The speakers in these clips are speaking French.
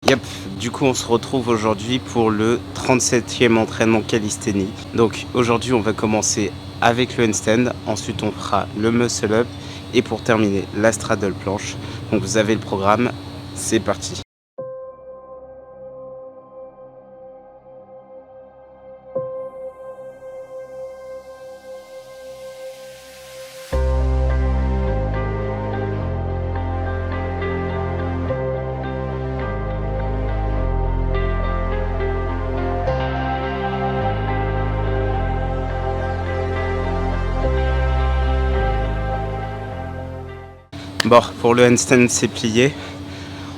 Yep, du coup on se retrouve aujourd'hui pour le 37e entraînement calisthénie. Donc aujourd'hui on va commencer avec le handstand, ensuite on fera le muscle up et pour terminer la straddle planche. Donc vous avez le programme, c'est parti. Bon, pour le handstand c'est plié,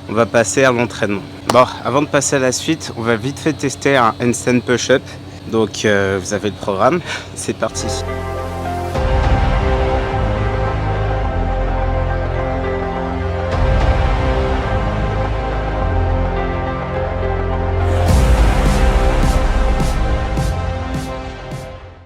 on va passer à l'entraînement. Bon, avant de passer à la suite, on va vite fait tester un handstand push-up. Donc vous avez le programme, c'est parti.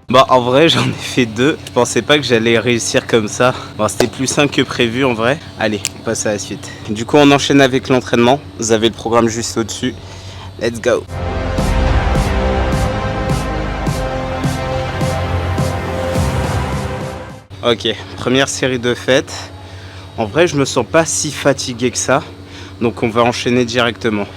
Bon, en vrai, j'en ai fait 2. Je pensais pas que j'allais réussir comme ça. Bon, c'était plus simple que prévu en vrai. Allez, on passe à la suite. Du coup, on enchaîne avec l'entraînement. Vous avez le programme juste au-dessus. Let's go. Ok, première série de fêtes. En vrai, je me sens pas si fatigué que ça. Donc, on va enchaîner directement.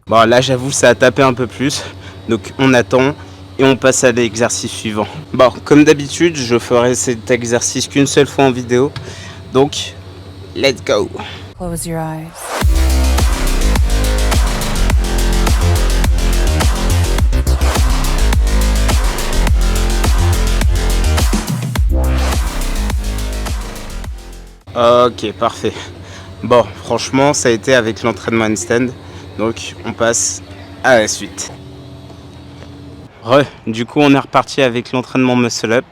Bon, là, j'avoue, ça a tapé un peu plus. Donc, on attend et on passe à l'exercice suivant. Bon, comme d'habitude, je ferai cet exercice qu'une seule fois en vidéo. Donc, let's go. Close your eyes. Ok, parfait. Bon, franchement, ça a été avec l'entraînement handstand. Donc, on passe à la suite. Du coup, on est reparti avec l'entraînement muscle up.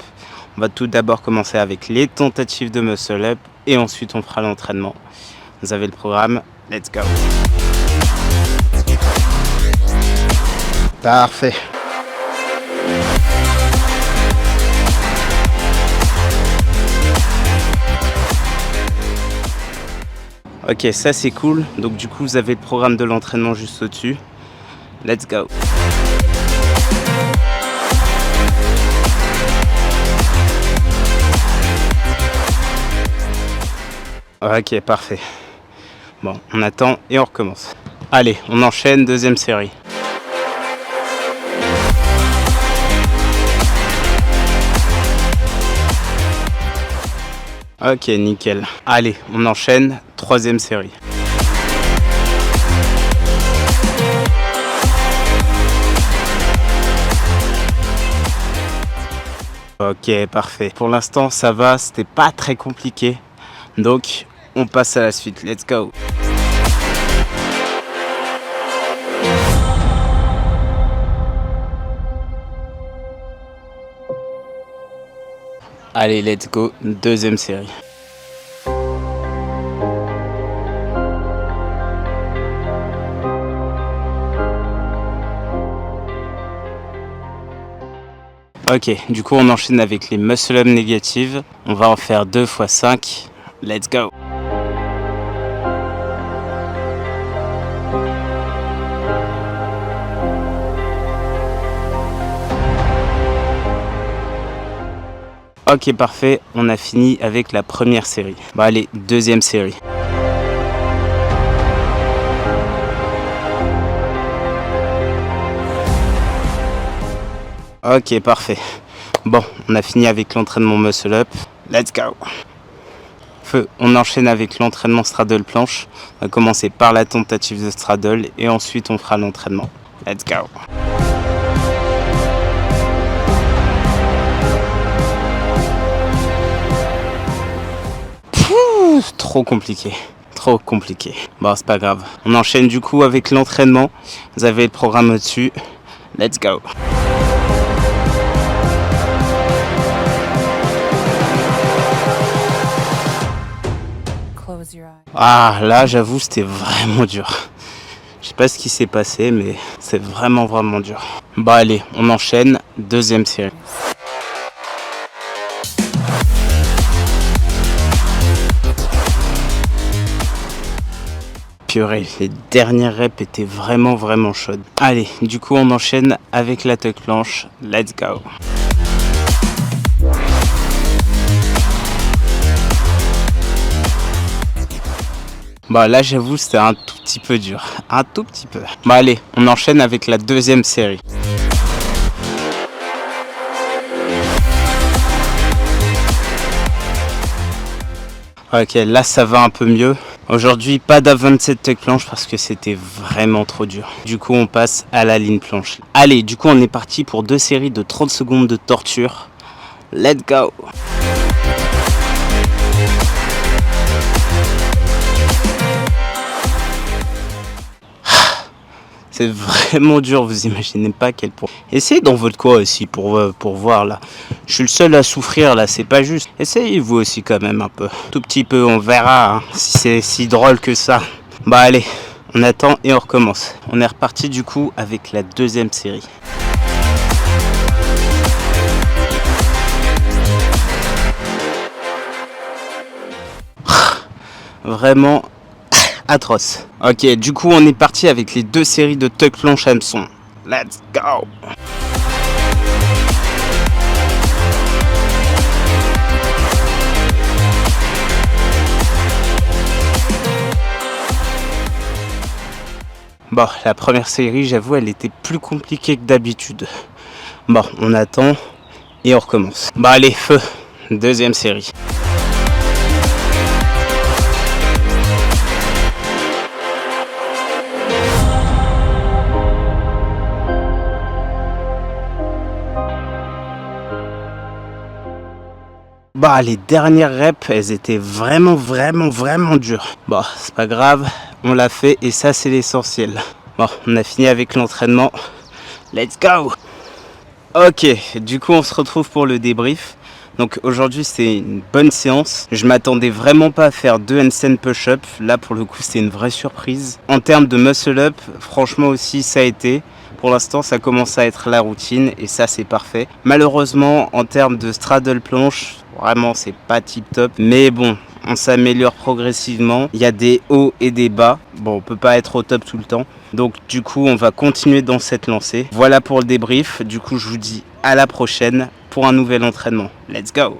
On va tout d'abord commencer avec les tentatives de muscle up et ensuite on fera l'entraînement. Vous avez le programme, let's go. Parfait. Ok, ça c'est cool. Donc du coup, vous avez le programme de l'entraînement juste au-dessus. Let's go. Ok, parfait. Bon, on attend et on recommence. Allez, on enchaîne, deuxième série. Ok, nickel. Allez, on enchaîne, troisième série. Ok, parfait. Pour l'instant, ça va, c'était pas très compliqué. Donc, on passe à la suite. Let's go. Allez, let's go. Deuxième série. Ok, du coup on enchaîne avec les muscle up négatives. On va en faire 2 x 5. Let's go. Ok, parfait. On a fini avec la première série. Bon allez, deuxième série. Ok, parfait. Bon, on a fini avec l'entraînement muscle up. Let's go. Feu, on enchaîne avec l'entraînement straddle planche. On va commencer par la tentative de straddle et ensuite on fera l'entraînement. Let's go. Trop compliqué. Trop compliqué. Bon, c'est pas grave. On enchaîne du coup avec l'entraînement. Vous avez le programme au-dessus. Let's go. Close your eyes. Ah, là, j'avoue, c'était vraiment dur. Je sais pas ce qui s'est passé, mais c'est vraiment dur. Bah allez, on enchaîne. Deuxième série. Purée, les dernières reps étaient vraiment chaudes. Allez, du coup on enchaîne avec la tuck planche. Let's go. Bah là j'avoue c'était un tout petit peu dur, un tout petit peu. Bah allez, on enchaîne avec la deuxième série. Ok, là ça va un peu mieux. Aujourd'hui pas d'A27 tuck planche parce que c'était vraiment trop dur. Du coup on passe à la ligne planche. Allez, du coup on est parti pour 2 séries de 30 secondes de torture. Let's go. C'est vraiment dur, vous imaginez pas à quel point. Essayez dans votre coin aussi pour voir là. Je suis le seul à souffrir là, c'est pas juste. Essayez vous aussi quand même un peu. Tout petit peu, on verra hein, si c'est si drôle que ça. Bah allez, on attend et on recommence. On est reparti du coup avec la deuxième série. Vraiment atroce. Ok, du coup on est parti avec les 2 séries de tuck planche hameçon. Let's go. Bon, la première série, j'avoue, elle était plus compliquée que d'habitude. Bon, on attend et on recommence. Bah allez, feu. Deuxième série. Bah les dernières reps, elles étaient vraiment dures. Bon, c'est pas grave, on l'a fait et ça c'est l'essentiel. Bon, on a fini avec l'entraînement. Let's go. Ok, du coup on se retrouve pour le débrief. Donc aujourd'hui c'est une bonne séance. Je m'attendais vraiment pas à faire 2 handstand push-up. Là pour le coup c'était une vraie surprise. En termes de muscle-up, franchement aussi ça a été. Pour l'instant, ça commence à être la routine et ça, c'est parfait. Malheureusement, en termes de straddle planche, vraiment, c'est pas tip top. Mais bon, on s'améliore progressivement. Il y a des hauts et des bas. Bon, on peut pas être au top tout le temps. Donc, du coup, on va continuer dans cette lancée. Voilà pour le débrief. Du coup, je vous dis à la prochaine pour un nouvel entraînement. Let's go!